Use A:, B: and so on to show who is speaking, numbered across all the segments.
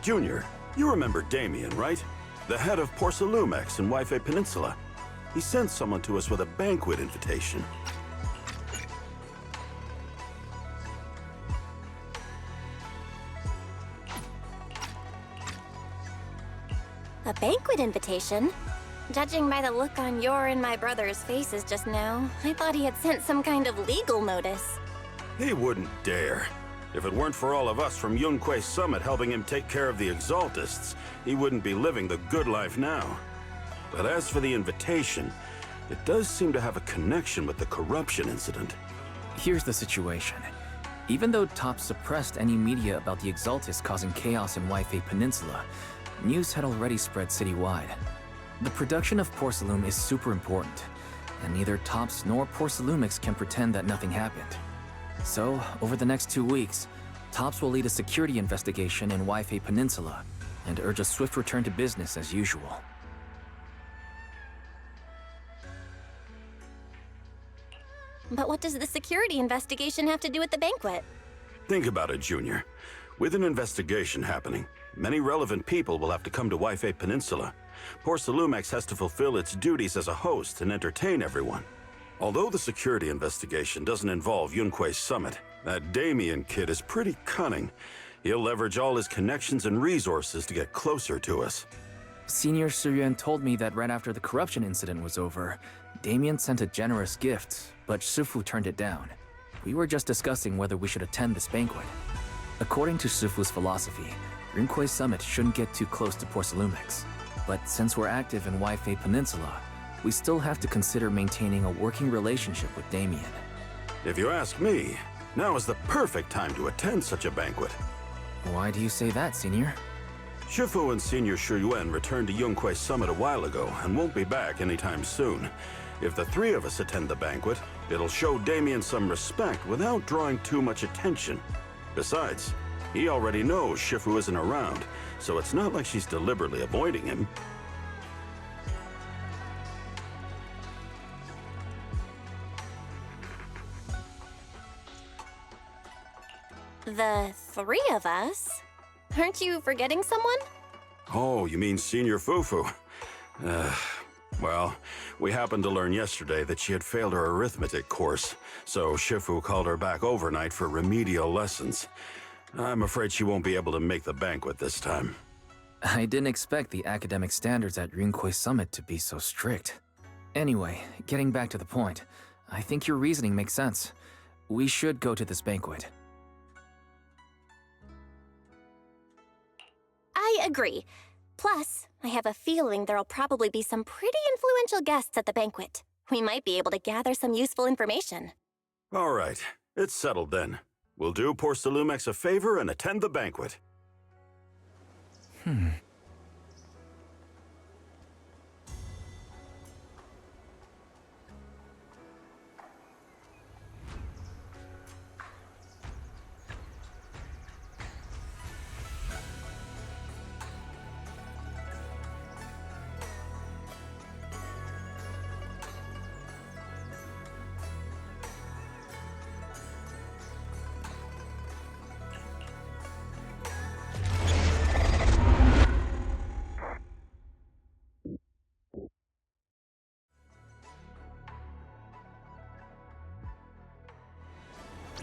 A: Junior, you remember Damien, right? The head of Porcelumex in Wife Peninsula. He sent someone to us with a banquet invitation.
B: A banquet invitation? Judging by the look on your and my brother's faces just now, I thought he had sent some kind of legal notice.
A: He wouldn't dare. If it weren't for all of us from Yunque Summit helping him take care of the Exaltists, he wouldn't be living the good life now. But as for the invitation, it does seem to have a connection with the corruption incident.
C: Here's the situation. Even though Top suppressed any media about the Exaltists causing chaos in Wife Peninsula, news had already spread citywide. The production of Porcelume is super important, and neither Tops nor Porcelumix can pretend that nothing happened. So, over the next 2 weeks, Tops will lead a security investigation in Wife Peninsula and urge a swift return to business as usual.
B: But what does the security investigation have to do with the banquet?
A: Think about it, Junior. With an investigation happening, many relevant people will have to come to Wife Peninsula. Porcelumex has to fulfill its duties as a host and entertain everyone. Although the security investigation doesn't involve Yunque Summit, that Damien kid is pretty cunning. He'll leverage all his connections and resources to get closer to us.
C: Senior Suyuan told me that right after the corruption incident was over, Damien sent a generous gift, but Shifu turned it down. We were just discussing whether we should attend this banquet. According to Shifu's philosophy, Yunque Summit shouldn't get too close to Porcelumex. But since we're active in Wife Peninsula, we still have to consider maintaining a working relationship with Damien.
A: If you ask me, now is the perfect time to attend such a banquet.
C: Why do you say that, Senior?
A: Shifu and Senior Shuyuan returned to Yunque Summit a while ago and won't be back anytime soon. If the three of us attend the banquet, it'll show Damien some respect without drawing too much attention. Besides, he already knows Shifu isn't around, so it's not like she's deliberately avoiding him.
B: The three of us? Aren't you forgetting someone?
A: Oh, you mean Senior Fufu? Well, we happened to learn yesterday that she had failed her arithmetic course, so Shifu called her back overnight for remedial lessons. I'm afraid she won't be able to make the banquet this time.
C: I didn't expect the academic standards at Yunque Summit to be so strict. Anyway, getting back to the point, I think your reasoning makes sense. We should go to this banquet.
B: I agree. Plus, I have a feeling there'll probably be some pretty influential guests at the banquet. We might be able to gather some useful information.
A: All right, it's settled then. We'll do Porcelumex a favor and attend the banquet.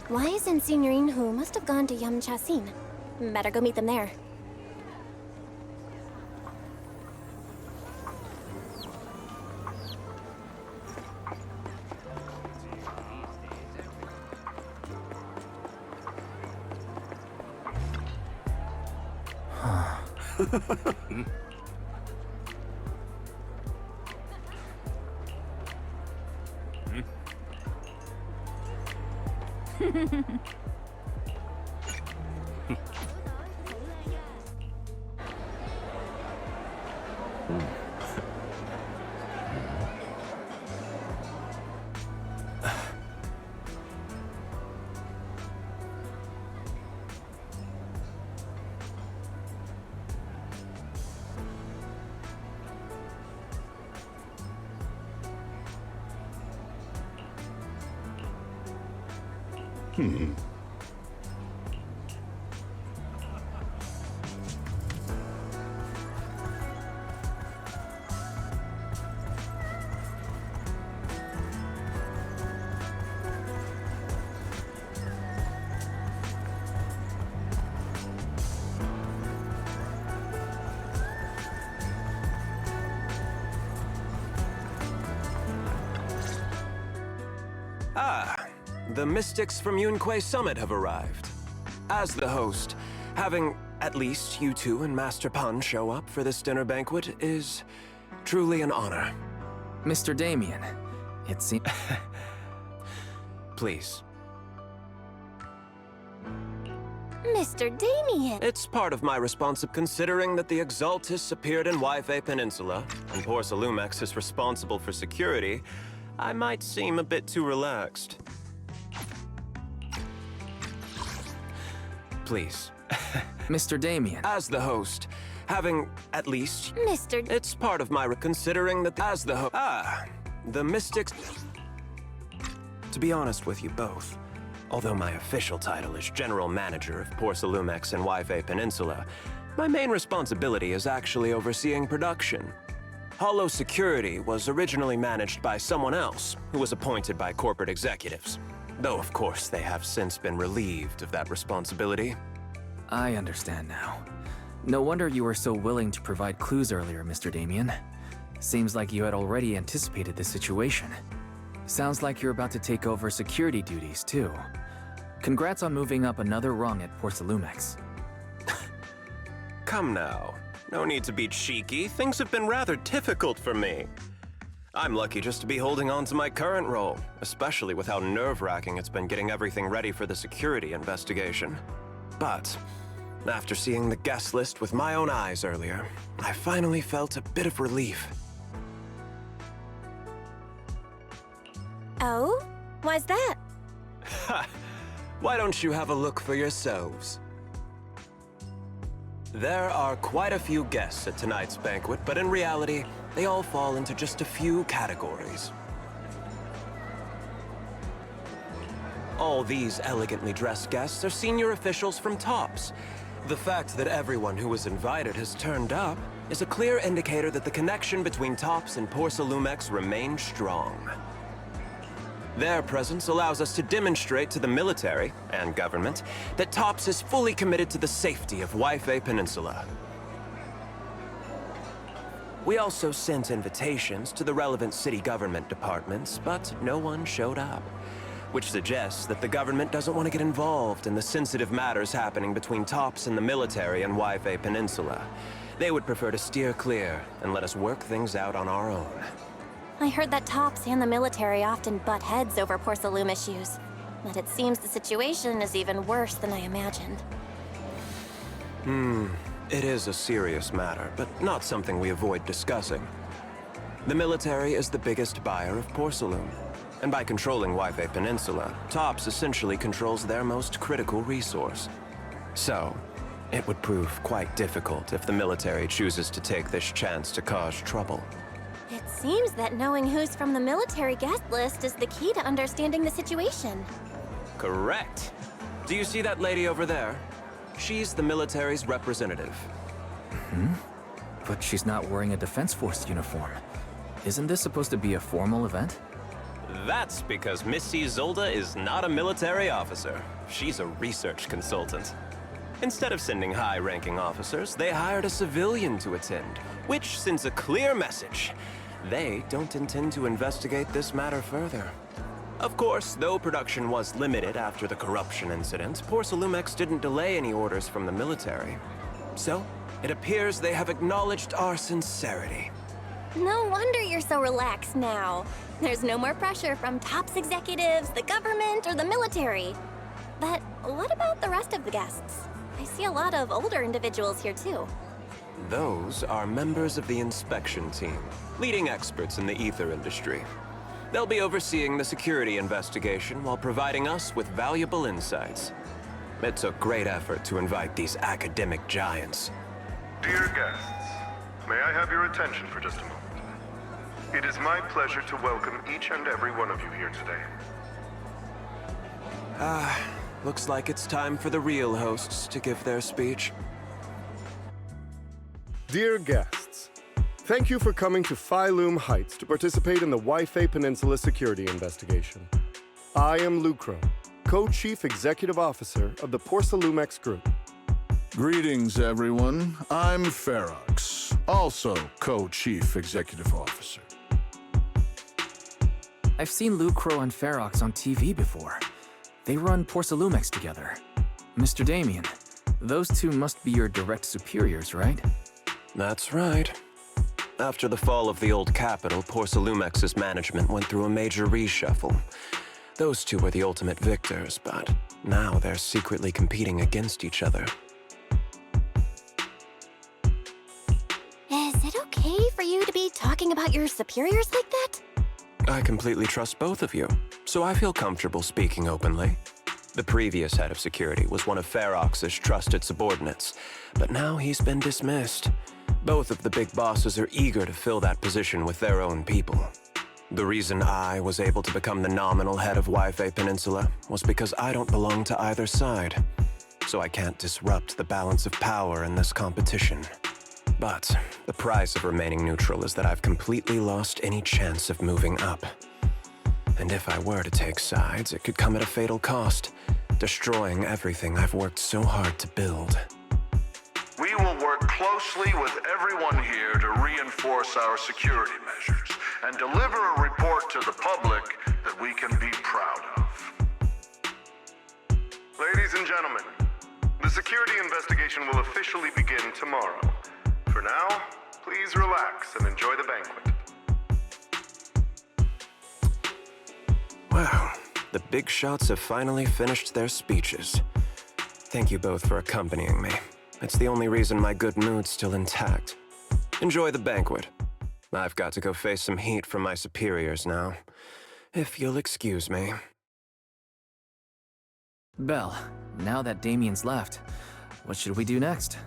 B: Wise and Signorine Hu must have gone to Yamchasin. Better go meet them there.
D: The mystics from Yunque Summit have arrived. As the host, having at least you two and Master Pan show up for this dinner banquet is truly an honor.
C: Mr. Damien, it seems...
D: Please.
B: Mr. Damien!
D: It's part of my responsibility, considering that the Exaltis appeared in Yfe Peninsula, and Porsalumex is responsible for security. I might seem a bit too relaxed. Please.
C: Mr. Damien.
D: As the host, having at least...
B: Mr.
D: It's part of my considering that as the the mystics... To be honest with you both, although my official title is General Manager of Porsalumex and Yfe Peninsula, my main responsibility is actually overseeing production. Hollow Security was originally managed by someone else, who was appointed by corporate executives. Though, of course, they have since been relieved of that responsibility.
C: I understand now. No wonder you were so willing to provide clues earlier, Mr. Damien. Seems like you had already anticipated this situation. Sounds like you're about to take over security duties, too. Congrats on moving up another rung at Porsalumex.
D: Come now. No need to be cheeky. Things have been rather difficult for me. I'm lucky just to be holding on to my current role, especially with how nerve-wracking it's been getting everything ready for the security investigation. But after seeing the guest list with my own eyes earlier, I finally felt a bit of relief.
B: Oh? Why's that?
D: Ha! Why don't you have a look for yourselves? There are quite a few guests at tonight's banquet, but in reality, they all fall into just a few categories. All these elegantly dressed guests are senior officials from TOPS. The fact that everyone who was invited has turned up is a clear indicator that the connection between TOPS and Porsalumex remains strong. Their presence allows us to demonstrate to the military and government that TOPS is fully committed to the safety of Yfe Peninsula. We also sent invitations to the relevant city government departments, but no one showed up, which suggests that the government doesn't want to get involved in the sensitive matters happening between TOPS and the military and Yfe Peninsula. They would prefer to steer clear and let us work things out on our own.
B: I heard that TOPS and the military often butt heads over Porsalume issues, but it seems the situation is even worse than I imagined.
D: It is a serious matter, but not something we avoid discussing. The military is the biggest buyer of Porsalume, and by controlling Yfe Peninsula, TOPS essentially controls their most critical resource. So, it would prove quite difficult if the military chooses to take this chance to cause trouble.
B: It seems that knowing who's from the military guest list is the key to understanding the situation.
D: Correct. Do you see that lady over there? She's the military's representative.
C: But she's not wearing a Defense Force uniform. Isn't this supposed to be a formal event?
D: That's because Missy Zolda is not a military officer. She's a research consultant. Instead of sending high-ranking officers, they hired a civilian to attend, which sends a clear message. They don't intend to investigate this matter further. Of course, though production was limited after the corruption incident, Porsalumex didn't delay any orders from the military. So, it appears they have acknowledged our sincerity.
B: No wonder you're so relaxed now. There's no more pressure from TOPS executives, the government, or the military. But what about the rest of the guests? I see a lot of older individuals here too.
D: Those are members of the inspection team, leading experts in the ether industry. They'll be overseeing the security investigation while providing us with valuable insights. It took great effort to invite these academic giants.
E: Dear guests, may I have your attention for just a moment? It is my pleasure to welcome each and every one of you here today.
D: Looks like it's time for the real hosts to give their speech.
F: Dear guests, thank you for coming to Phylum Heights to participate in the Yfe Peninsula security investigation. I am Lucro, Co-Chief Executive Officer of the Porsalumex Group.
G: Greetings, everyone. I'm Ferox, also Co-Chief Executive Officer.
C: I've seen Lucro and Ferox on TV before. They run Porcelumex together. Mr. Damien, those two must be your direct superiors, right?
D: That's right. After the fall of the old capital, Porcelumex's management went through a major reshuffle. Those two were the ultimate victors, but now they're secretly competing against each other.
B: Is it okay for you to be talking about your superiors like that?
D: I completely trust both of you, so I feel comfortable speaking openly. The previous head of security was one of Ferox's trusted subordinates, but now he's been dismissed. Both of the big bosses are eager to fill that position with their own people. The reason I was able to become the nominal head of Wi-Fi Peninsula was because I don't belong to either side, so I can't disrupt the balance of power in this competition. But the price of remaining neutral is that I've completely lost any chance of moving up. And if I were to take sides, it could come at a fatal cost, destroying everything I've worked so hard to build.
E: We will work closely with everyone here to reinforce our security measures and deliver a report to the public that we can be proud of. Ladies and gentlemen, the security investigation will officially begin tomorrow. For now, please relax and enjoy the banquet.
D: Wow, the big shots have finally finished their speeches. Thank you both for accompanying me. It's the only reason my good mood's still intact. Enjoy the banquet. I've got to go face some heat from my superiors now. If you'll excuse me.
C: Belle, now that Damien's left, what should we do next?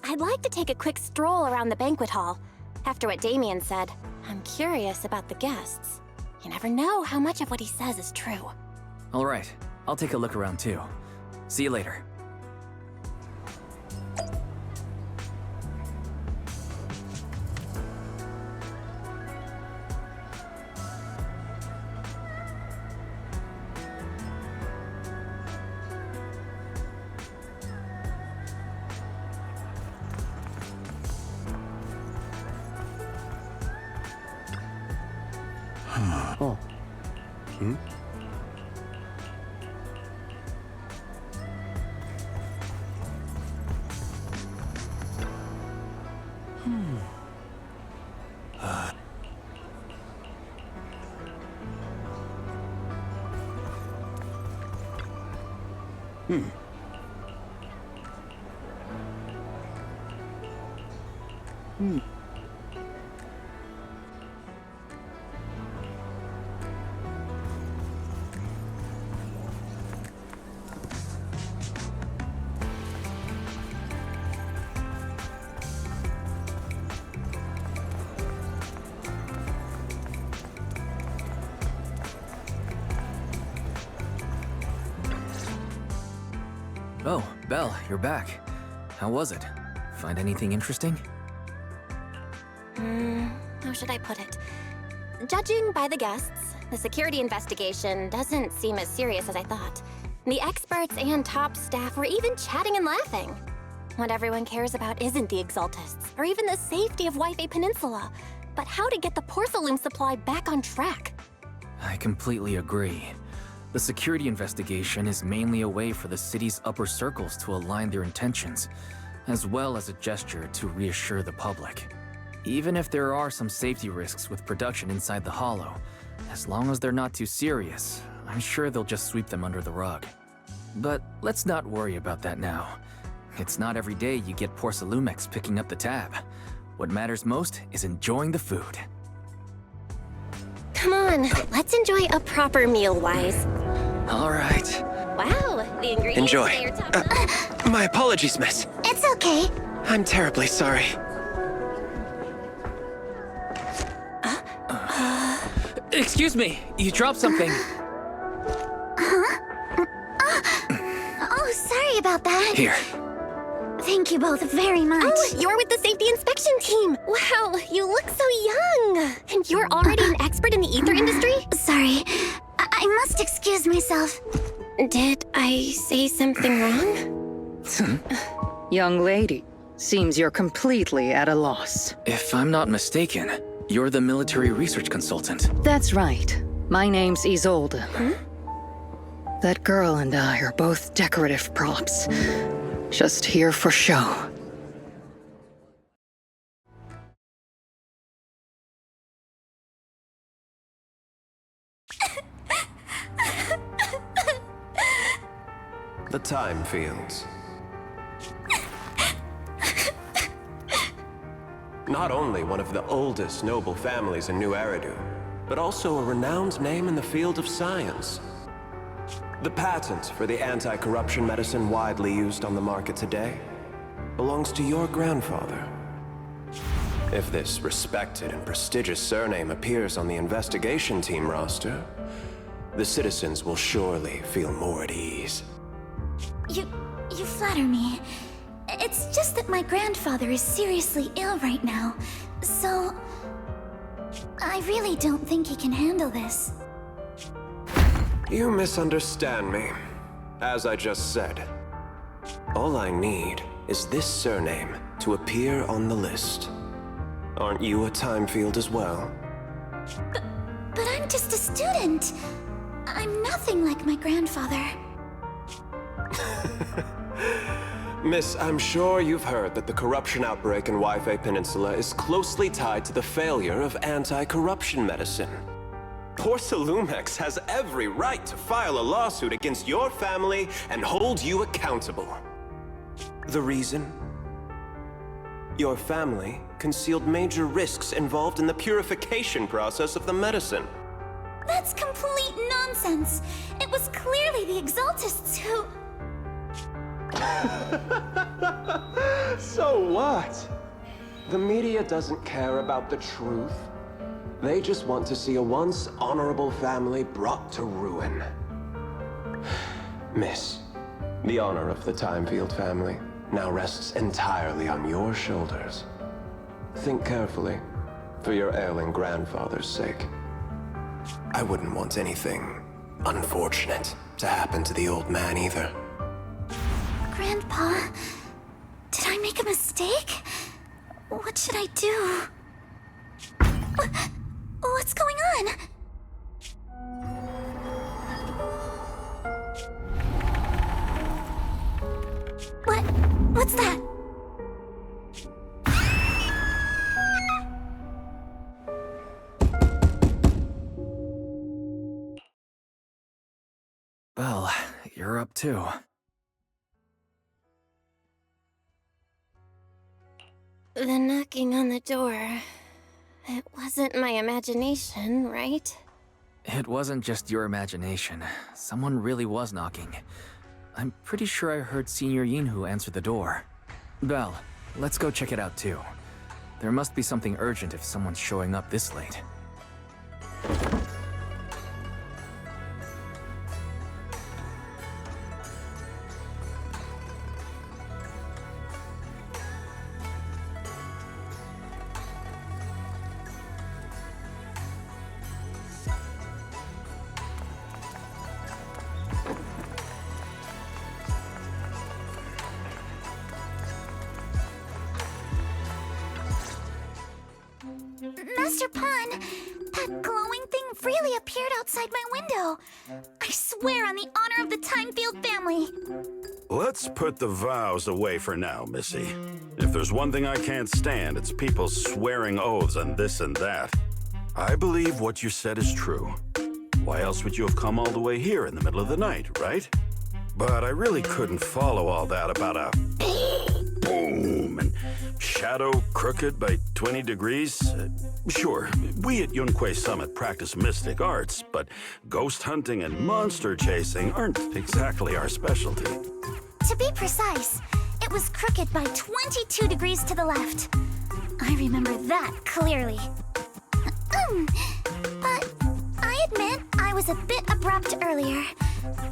B: I'd like to take a quick stroll around the banquet hall. After what Damien said, I'm curious about the guests. You never know how much of what he says is true.
C: All right, I'll take a look around too. See you later. Oh, Belle, you're back. How was it? Find anything interesting?
B: How should I put it? Judging by the guests, the security investigation doesn't seem as serious as I thought. The experts and top staff were even chatting and laughing. What everyone cares about isn't the Exaltists, or even the safety of Wi-Fi Peninsula, but how to get the porcelain supply back on track.
C: I completely agree. The security investigation is mainly a way for the city's upper circles to align their intentions, as well as a gesture to reassure the public. Even if there are some safety risks with production inside the Hollow, as long as they're not too serious, I'm sure they'll just sweep them under the rug. But let's not worry about that now. It's not every day you get Porcelumex picking up the tab. What matters most is enjoying the food.
B: Come on, let's enjoy a proper meal, Wise.
C: All right.
B: Wow, the ingredients
D: Enjoy.
B: at your top.
D: My apologies, miss.
B: It's okay.
D: I'm terribly sorry.
C: Excuse me, you dropped something.
B: Oh, sorry about that.
C: Here.
B: Thank you both very much. Oh, you're with the safety inspection team. Wow, you look so young. And you're already an expert in the ether industry? Sorry, I must excuse myself. Did I say something wrong?
H: Young lady, Seems you're completely at a loss.
C: If I'm not mistaken, you're the military research consultant.
H: That's right. My name's Isolde. That girl and I are both decorative props. Just here for show.
D: The time fields. Not only one of the oldest noble families in New Eridu, but also a renowned name in the field of science. The patent for the anti-corruption medicine widely used on the market today belongs to your grandfather. If this respected and prestigious surname appears on the investigation team roster, the citizens will surely feel more at ease.
I: You flatter me. It's just that my grandfather is seriously ill right now, so I really don't think he can handle this.
D: You misunderstand me. As I just said, all I need is this surname to appear on the list. Aren't you a time field as well?
I: But I'm just a student. I'm nothing like my grandfather.
D: Miss, I'm sure you've heard that the corruption outbreak in Waifei Peninsula is closely tied to the failure of anti-corruption medicine. Porcelumex has every right to file a lawsuit against your family and hold you accountable. The reason? Your family concealed major risks involved in the purification process of the medicine.
I: That's complete nonsense. It was clearly the Exaltists who...
D: So what? The media doesn't care about the truth. They just want to see a once honorable family brought to ruin. Miss, the honor of the Timefield family now rests entirely on your shoulders. Think carefully, for your ailing grandfather's sake. I wouldn't want anything unfortunate to happen to the old man either.
I: Grandpa, did I make a mistake? What should I do? What's going on? What's that?
C: Well, you're up too.
B: The knocking on the door. It wasn't my imagination, right?
C: It wasn't just your imagination. Someone really was knocking. I'm pretty sure I heard Senior Yinhu answer the door. Belle, let's go check it out too. There must be something urgent if someone's showing up this late.
I: Master Pawn, that glowing thing really appeared outside my window. I swear on the honor of the Timefield family.
A: Let's put the vows away for now, Missy. If there's one thing I can't stand, it's people swearing oaths on this and that. I believe what you said is true. Why else would you have come all the way here in the middle of the night, right? But I really couldn't follow all that about a boom and shadow crooked by 20 degrees. Sure, we at Yunquei Summit practice mystic arts, but ghost hunting and monster chasing aren't exactly our specialty.
I: To be precise, it was crooked by 22 degrees to the left. I remember that clearly. But I admit I was a bit abrupt earlier.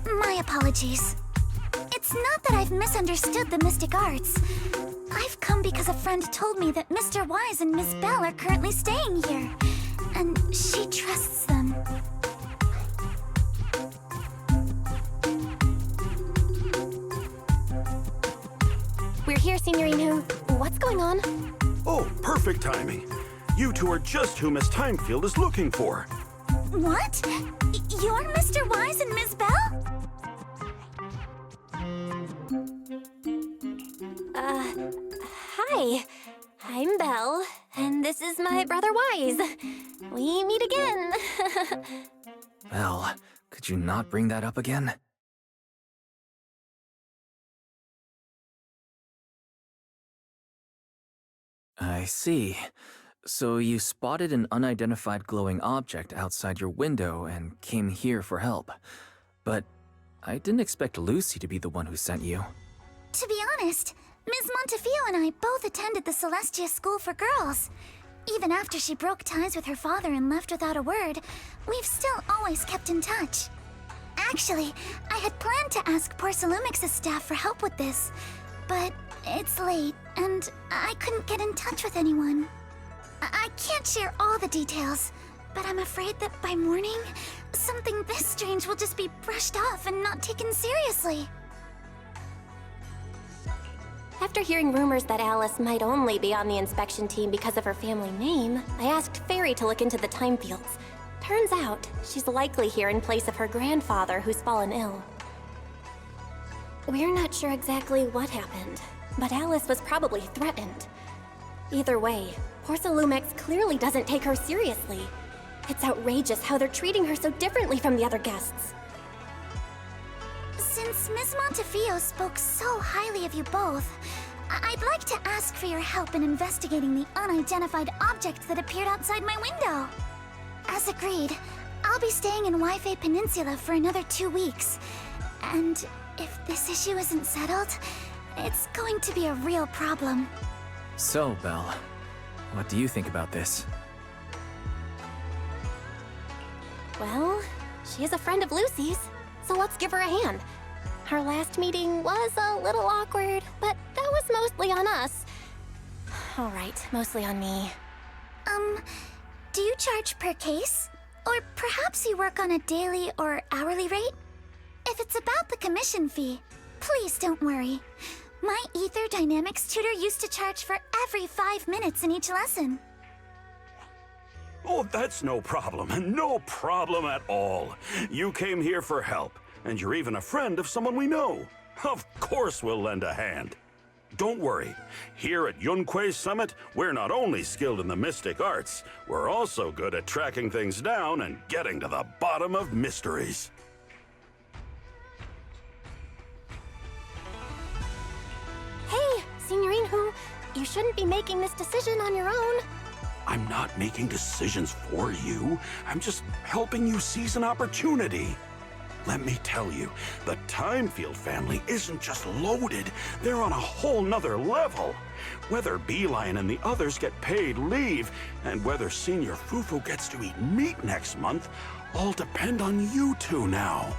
I: My apologies. It's not that I've misunderstood the mystic arts. I've come because a friend told me that Mr. Wise and Miss Bell are currently staying here, and she trusts them.
B: We're here, Senior Yinhu. What's going on?
A: Oh, perfect timing. You two are just who Miss Timefield is looking for.
I: What? You're Mr. Wise and Ms. Bell?
B: Hi. I'm Belle, and this is my brother Wise. We meet again.
C: Belle, could you not bring that up again? I see. So you spotted an unidentified glowing object outside your window and came here for help. But I didn't expect Lucy to be the one who sent you.
I: To be honest, Ms. Montefiore and I both attended the Celestia School for Girls. Even after she broke ties with her father and left without a word, we've still always kept in touch. Actually, I had planned to ask Porcelumix's staff for help with this, but it's late, and I couldn't get in touch with anyone. I can't share all the details, but I'm afraid that by morning, something this strange will just be brushed off and not taken seriously.
B: After hearing rumors that Alice might only be on the inspection team because of her family name, I asked Fairy to look into the time fields. Turns out, she's likely here in place of her grandfather who's fallen ill. We're not sure exactly what happened, but Alice was probably threatened. Either way, Porcelumix clearly doesn't take her seriously. It's outrageous how they're treating her so differently from the other guests.
I: Since Ms. Montefiore spoke so highly of you both, I'd like to ask for your help in investigating the unidentified object that appeared outside my window. As agreed, I'll be staying in Wi-Fi Peninsula for another 2 weeks. And if this issue isn't settled, it's going to be a real problem.
C: So, Belle, what do you think about this?
B: Well, she is a friend of Lucy's, so let's give her a hand. Our last meeting was a little awkward, but that was mostly on us. All right, mostly on me.
I: Do you charge per case? Or perhaps you work on a daily or hourly rate? If it's about the commission fee, please don't worry. My Ether Dynamics tutor used to charge for every 5 minutes in each lesson.
A: Oh, that's no problem. No problem at all. You came here for help, and you're even a friend of someone we know. Of course we'll lend a hand. Don't worry. Here at Yunque's Summit, we're not only skilled in the mystic arts, we're also good at tracking things down and getting to the bottom of mysteries.
B: Hey, Signorine Hu, you shouldn't be making this decision on your own.
A: I'm not making decisions for you. I'm just helping you seize an opportunity. Let me tell you, the Timefield family isn't just loaded, they're on a whole nother level. Whether Beeline and the others get paid leave, and whether Senior Fufu gets to eat meat next month, all depend on you two now.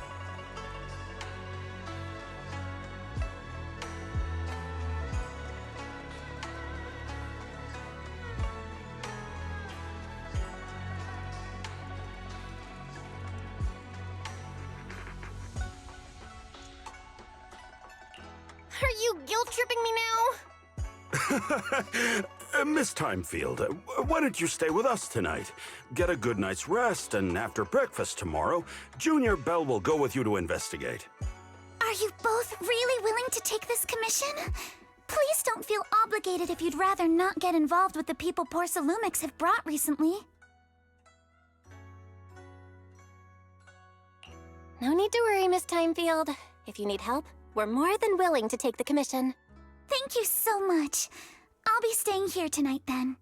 B: Are you guilt-tripping me now?
A: Miss Timefield, why don't you stay with us tonight? Get a good night's rest, and after breakfast tomorrow, Junior Belle will go with you to investigate.
I: Are you both really willing to take this commission? Please don't feel obligated if you'd rather not get involved with the people Porcelumix have brought recently.
B: No need to worry, Miss Timefield. If you need help, we're more than willing to take the commission.
I: Thank you so much. I'll be staying here tonight then.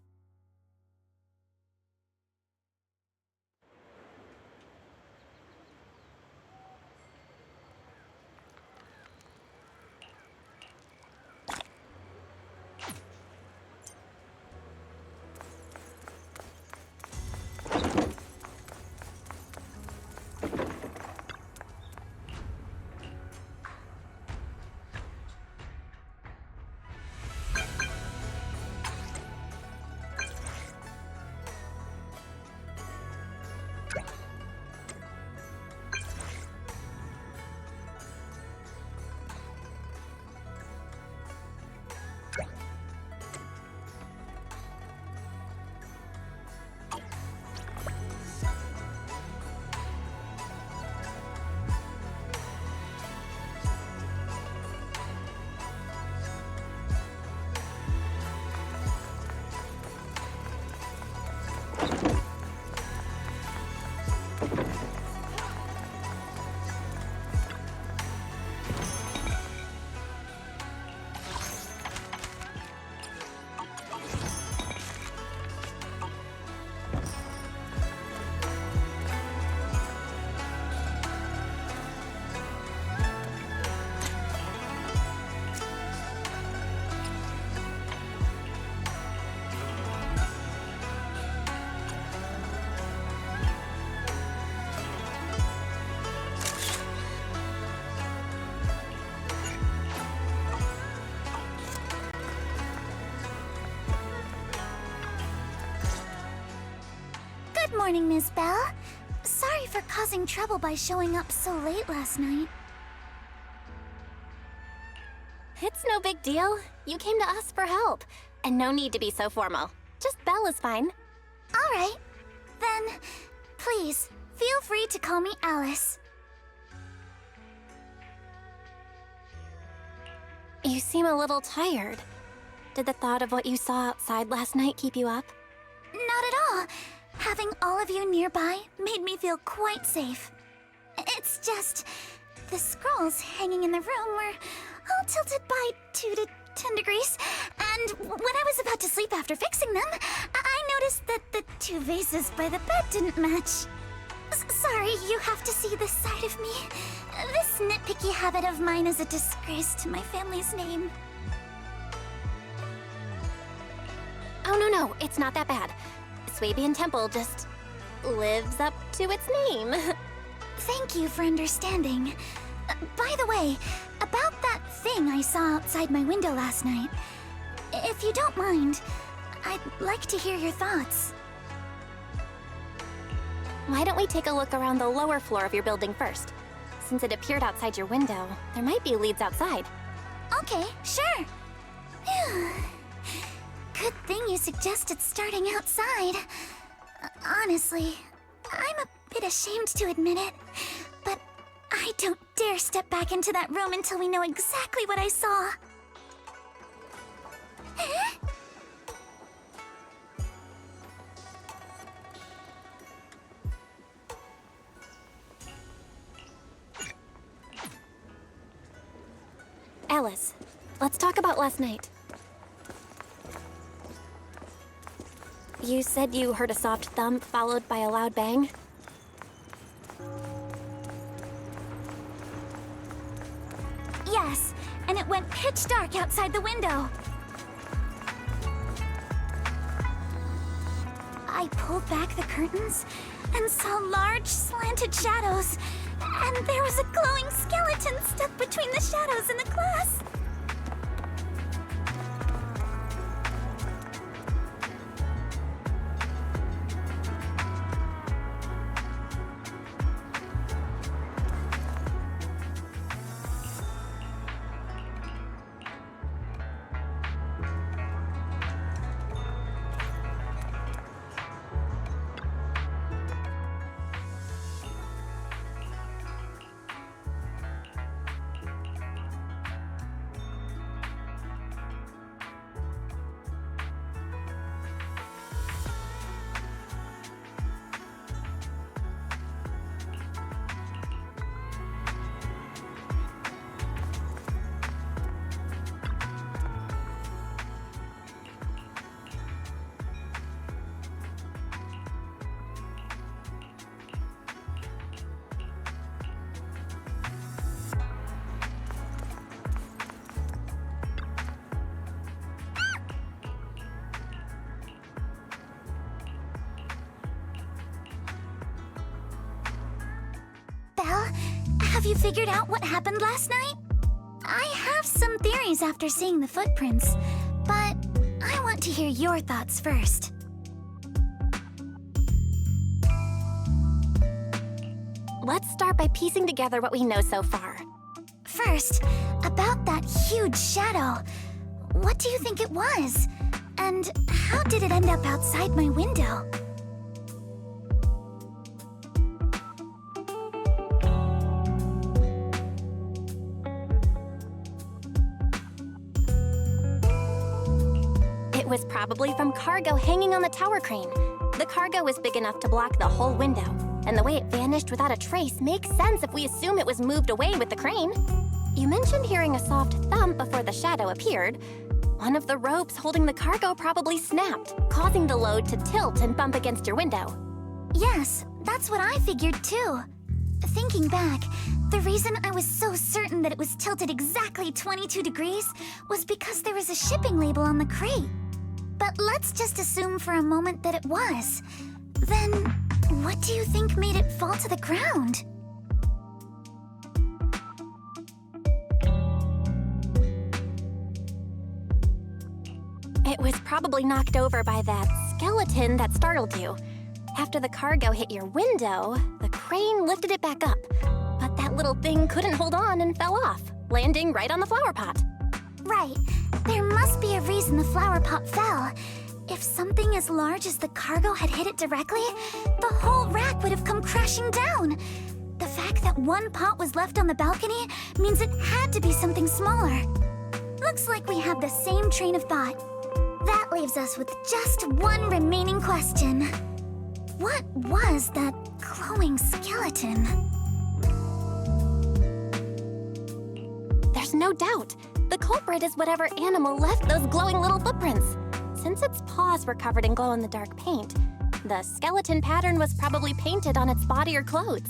I: morning, Miss Bell. Sorry for causing trouble by showing up so late last night.
B: It's no big deal. You came to us for help. And no need to be so formal. Just Belle is fine.
I: All right. Then, please, feel free to call me Alice.
B: You seem a little tired. Did the thought of what you saw outside last night keep you up?
I: Not at all. Having all of you nearby made me feel quite safe. It's just, the scrolls hanging in the room were all tilted by 2 to 10 degrees, and when I was about to sleep after fixing them, I noticed that the 2 vases by the bed didn't match. Sorry, you have to see this side of me. This nitpicky habit of mine is a disgrace to my family's name.
B: Oh, no, it's not that bad. Swabian Temple just lives up to its name.
I: Thank you for understanding. By the way, about that thing I saw outside my window last night, if you don't mind, I'd like to hear your thoughts.
B: Why don't we take a look around the lower floor of your building first? Since it appeared outside your window, there might be leads outside.
I: Okay, sure. Good thing you suggested starting outside. Honestly, I'm a bit ashamed to admit it, but I don't dare step back into that room until we know exactly what I saw.
B: Alice, let's talk about last night. You said you heard a soft thump followed by a loud bang?
I: Yes, and it went pitch dark outside the window. I pulled back the curtains and saw large slanted shadows, and there was a glowing skeleton stuck between the shadows and the glass. Belle, have you figured out what happened last night? I have some theories after seeing the footprints, but I want to hear your thoughts first.
B: Let's start by piecing together what we know so far.
I: First, about that huge shadow. What do you think it was? And how did it end up outside my window?
B: It was probably from cargo hanging on the tower crane. The cargo was big enough to block the whole window, and the way it vanished without a trace makes sense if we assume it was moved away with the crane. You mentioned hearing a soft thump before the shadow appeared. One of the ropes holding the cargo probably snapped, causing the load to tilt and bump against your window.
I: Yes, that's what I figured too. Thinking back, the reason I was so certain that it was tilted exactly 22 degrees was because there was a shipping label on the crate. But let's just assume for a moment that it was. Then, what do you think made it fall to the ground?
B: It was probably knocked over by that skeleton that startled you. After the cargo hit your window, the crane lifted it back up. But that little thing couldn't hold on and fell off, landing right on the flower pot.
I: Right. There must be a reason the flower pot fell. If something as large as the cargo had hit it directly, the whole rack would have come crashing down. The fact that one pot was left on the balcony means it had to be something smaller. Looks like we have the same train of thought. That leaves us with just one remaining question. What was that glowing skeleton?
B: There's no doubt. The culprit is whatever animal left those glowing little footprints. Since its paws were covered in glow-in-the-dark paint, the skeleton pattern was probably painted on its body or clothes.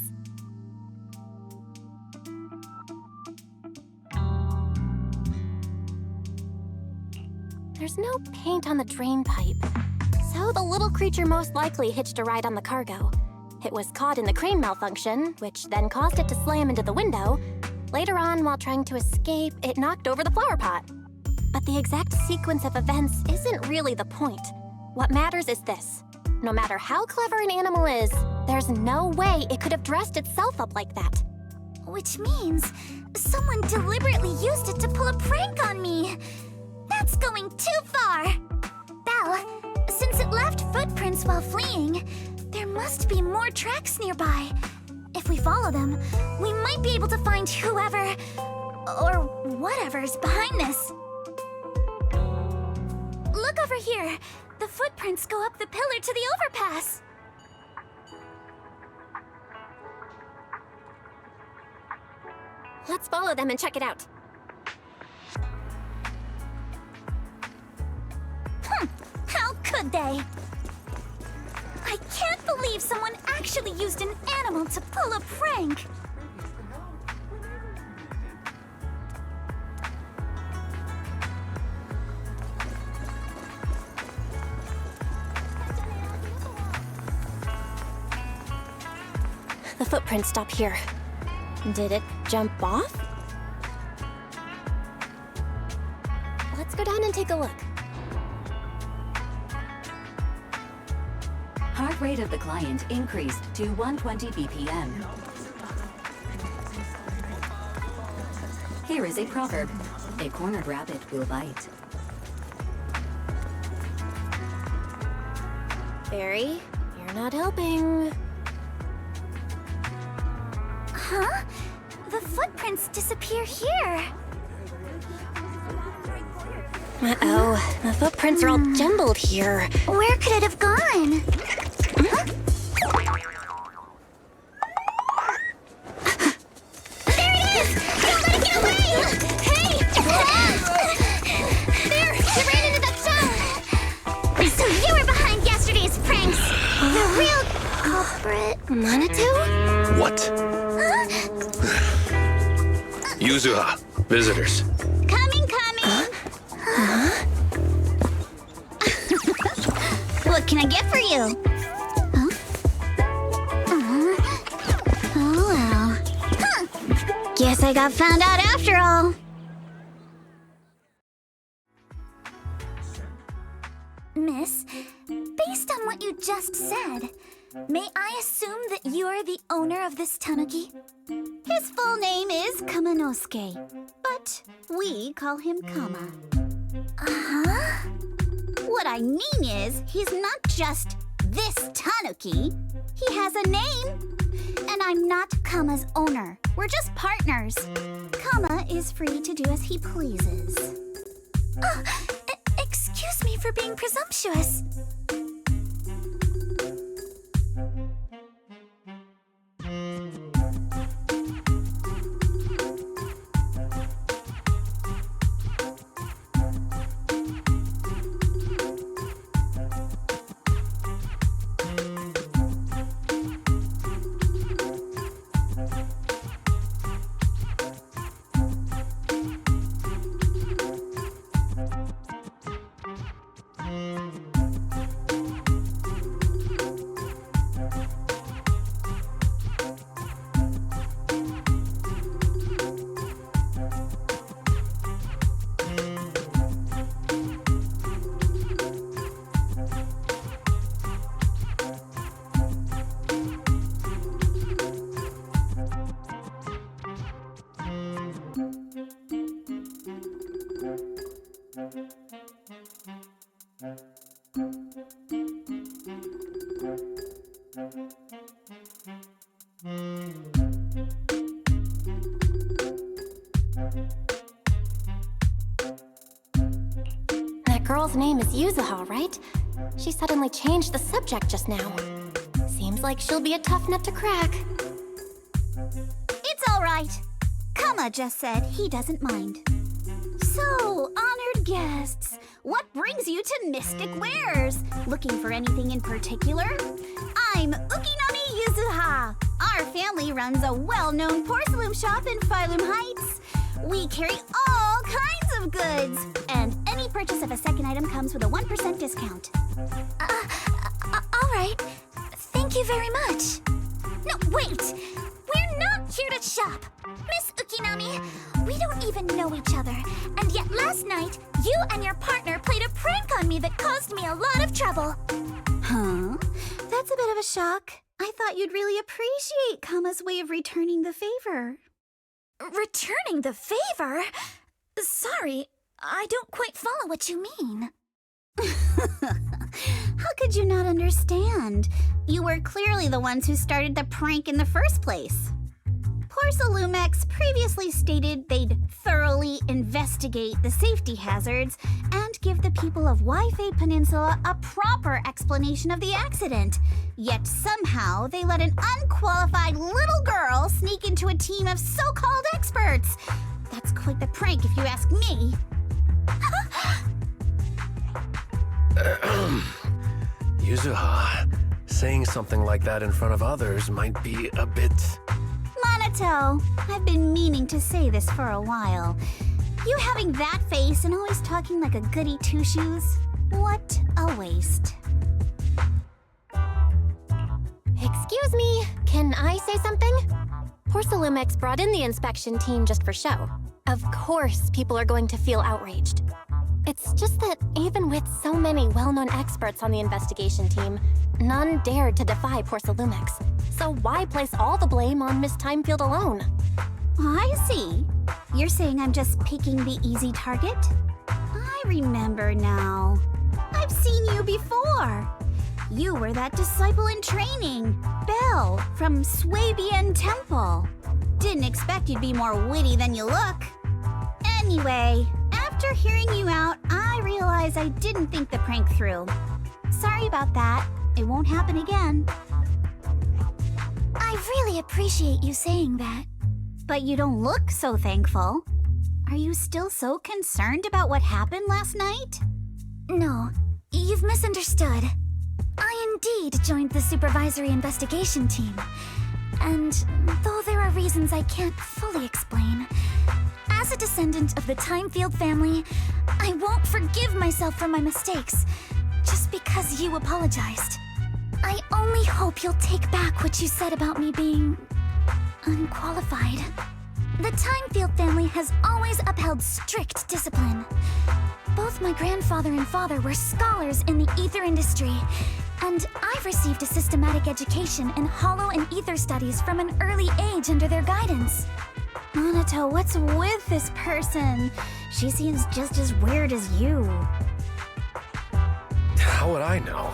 B: There's no paint on the drain pipe, so the little creature most likely hitched a ride on the cargo. It was caught in the crane malfunction, which then caused it to slam into the window. Later on, while trying to escape, it knocked over the flower pot. But the exact sequence of events isn't really the point. What matters is this. No matter how clever an animal is, there's no way it could have dressed itself up like that.
I: Which means someone deliberately used it to pull a prank on me. That's going too far. Belle, since it left footprints while fleeing, there must be more tracks nearby. If we follow them, we might be able to find whoever or whatever's behind this. Look over here. The footprints go up the pillar to the overpass.
B: Let's follow them and check it out.
I: How could they? I can't believe someone actually used an animal to pull a prank.
B: The footprints stop here. Did it jump off? Let's go down and take a look.
J: Heart rate of the client increased to 120 BPM. Here is a proverb. A cornered rabbit will bite.
B: Barry, you're not helping.
I: Huh? The footprints disappear here.
B: Uh-oh, the footprints are all jumbled here.
I: Where could it have gone? Huh? There it is! Don't let it get away! Hey! There! You ran into that stone! So you were behind yesterday's pranks! The real culprit...
B: Manitou?
K: What? Yuzuha, visitors.
I: Coming! What can I get for you? Huh? Oh well. Huh. Guess I got found out after all. Miss, based on what you just said, may I assume that you're the owner of this tanuki? His full name is Kamanosuke, but we call him Kama. Uh-huh. What I mean is, he's not just this tanuki. He has a name. And I'm not Kama's owner. We're just partners. Kama is free to do as he pleases. Oh, excuse me for being presumptuous.
B: That girl's name is Yuzuha, right? She suddenly changed the subject just now. Seems like she'll be a tough nut to crack.
I: It's all right. Kama just said he doesn't mind. So, honored guests, what brings you to Mystic Wares? Looking for anything in particular? I'm Ukinami Yuzuha. Our family runs a well-known porcelain shop in Phylum Heights. We carry all kinds of goods, and any purchase of a second item comes with a 1% discount.
B: All right. Thank you very much.
I: No, wait! We're not here to shop! Miss Ukinami, we don't even know each other, and yet last night, you and your partner played a prank on me that caused me a lot of trouble.
L: Huh? That's a bit of a shock. I thought you'd really appreciate Kama's way of returning the favor.
I: Returning the favor? Sorry, I don't quite follow what you mean.
L: How could you not understand? You were clearly the ones who started the prank in the first place. Porcelumex previously stated they'd thoroughly investigate the safety hazards and give the people of Wi-Fi Peninsula a proper explanation of the accident. Yet somehow they let an unqualified little girl sneak into a team of so-called experts. That's quite the prank if you ask me.
K: Yuzuha, saying something like that in front of others might be a bit...
L: Monato, I've been meaning to say this for a while. You having that face and always talking like a goody two-shoes? What a waste.
B: Excuse me, can I say something? Porcelumex brought in the inspection team just for show. Of course, people are going to feel outraged. It's just that even with so many well-known experts on the investigation team, none dared to defy Porcelumex. So why place all the blame on Miss Timefield alone?
L: I see. You're saying I'm just picking the easy target? I remember now. I've seen you before. You were that disciple in training, Belle, from Swabian Temple. Didn't expect you'd be more witty than you look. Anyway, after hearing you out, I realized I didn't think the prank through. Sorry about that. It won't happen again.
I: I really appreciate you saying that.
L: But you don't look so thankful. Are you still so concerned about what happened last night?
I: No, you've misunderstood. I indeed joined the supervisory investigation team. And though there are reasons I can't fully explain, as a descendant of the Timefield family, I won't forgive myself for my mistakes just because you apologized. I only hope you'll take back what you said about me being unqualified. The Timefield family has always upheld strict discipline. Both my grandfather and father were scholars in the ether industry, and I've received a systematic education in hollow and ether studies from an early age under their guidance.
L: Monato, what's with this person? She seems just as weird as you.
K: How would I know?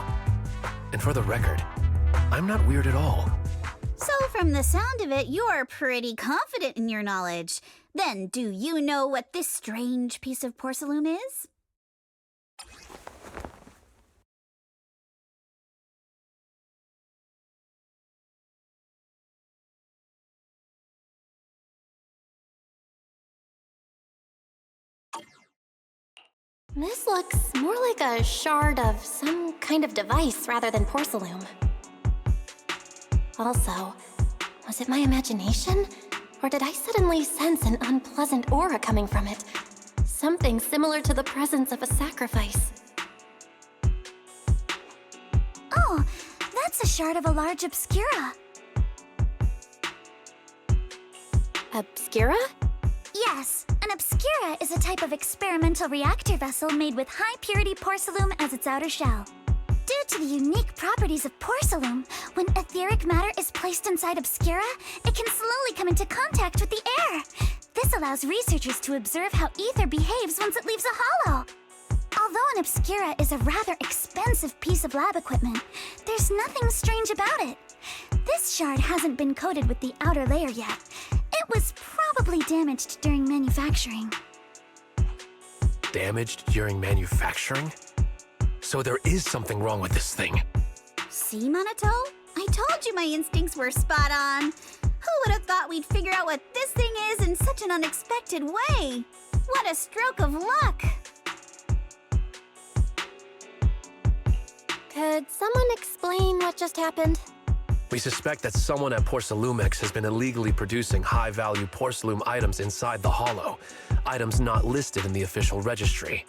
K: And for the record, I'm not weird at all.
L: So from the sound of it, you're pretty confident in your knowledge. Then do you know what this strange piece of porcelain is?
B: This looks more like a shard of some kind of device rather than porcelain. Also, was it my imagination? Or did I suddenly sense an unpleasant aura coming from it? Something similar to the presence of a sacrifice.
I: Oh, that's a shard of a large obscura.
B: Obscura?
I: Yes, an obscura is a type of experimental reactor vessel made with high-purity porcelain as its outer shell. Due to the unique properties of porcelain, when etheric matter is placed inside obscura, it can slowly come into contact with the air. This allows researchers to observe how ether behaves once it leaves a hollow. and Obscura is a rather expensive piece of lab equipment, there's nothing strange about it. This shard hasn't been coated with the outer layer yet. It was probably damaged during manufacturing.
K: Damaged during manufacturing? So there is something wrong with this thing.
L: See, Minato? I told you my instincts were spot on. Who would have thought we'd figure out what this thing is in such an unexpected way? What a stroke of luck!
B: Could someone explain what just happened?
K: We suspect that someone at Porcelumex has been illegally producing high-value porcelain items inside the Hollow, items not listed in the official registry.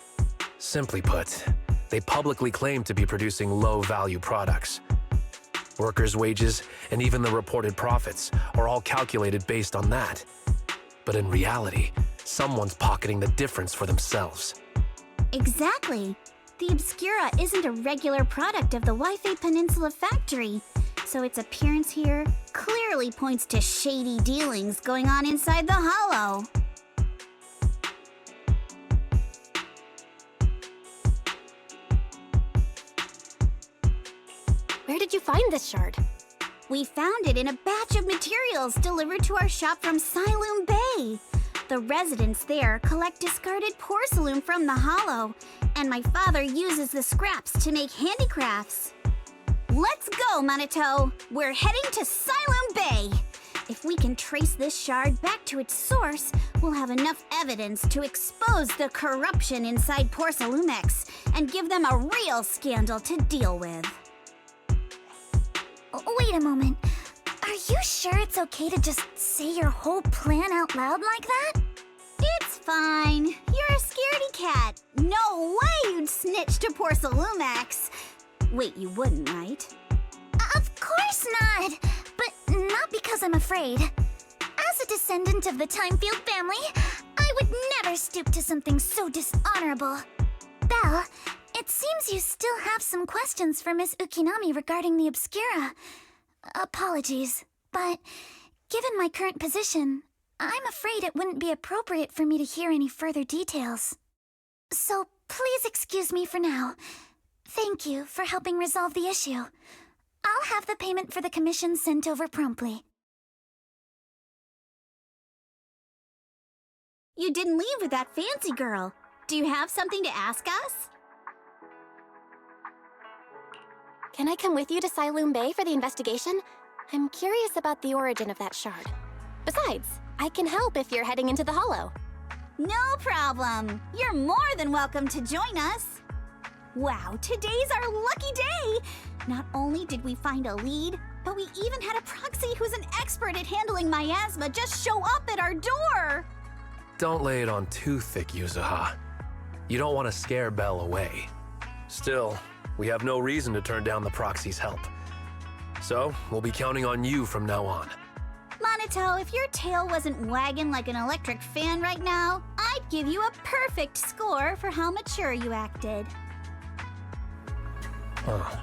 K: Simply put, they publicly claim to be producing low-value products. Workers' wages and even the reported profits are all calculated based on that. But in reality, someone's pocketing the difference for themselves.
L: Exactly. The Obscura isn't a regular product of the Wi-Fi Peninsula factory, so its appearance here clearly points to shady dealings going on inside the Hollow.
B: Where did you find this shard?
L: We found it in a batch of materials delivered to our shop from Siloom Bay. The residents there collect discarded porcelain from the Hollow, and my father uses the scraps to make handicrafts. Let's go, Minato! We're heading to Siloom Bay! If we can trace this shard back to its source, we'll have enough evidence to expose the corruption inside Porcelumex and give them a real scandal to deal with.
I: Wait a moment. Are you sure it's okay to just say your whole plan out loud like that?
L: It's fine. You're a scaredy cat. No way you'd snitch to Porcelumex. Wait, you wouldn't, right?
I: Of course not! But not because I'm afraid. As a descendant of the Timefield family, I would never stoop to something so dishonorable. Belle, it seems you still have some questions for Miss Ukinami regarding the Obscura. Apologies, but given my current position, I'm afraid it wouldn't be appropriate for me to hear any further details. So please excuse me for now. Thank you for helping resolve the issue. I'll have the payment for the commission sent over promptly.
L: You didn't leave with that fancy girl. Do you have something to ask us?
B: Can I come with you to Siloom Bay for the investigation? I'm curious about the origin of that shard. Besides, I can help if you're heading into the Hollow.
L: No problem. You're more than welcome to join us. Wow, today's our lucky day! Not only did we find a lead, but we even had a proxy who's an expert at handling miasma just show up at our door!
K: Don't lay it on too thick, Yuzuha. You don't want to scare Belle away. Still, we have no reason to turn down the proxy's help. So, we'll be counting on you from now on.
L: Minato, if your tail wasn't wagging like an electric fan right now, I'd give you a perfect score for how mature you acted.
K: Huh.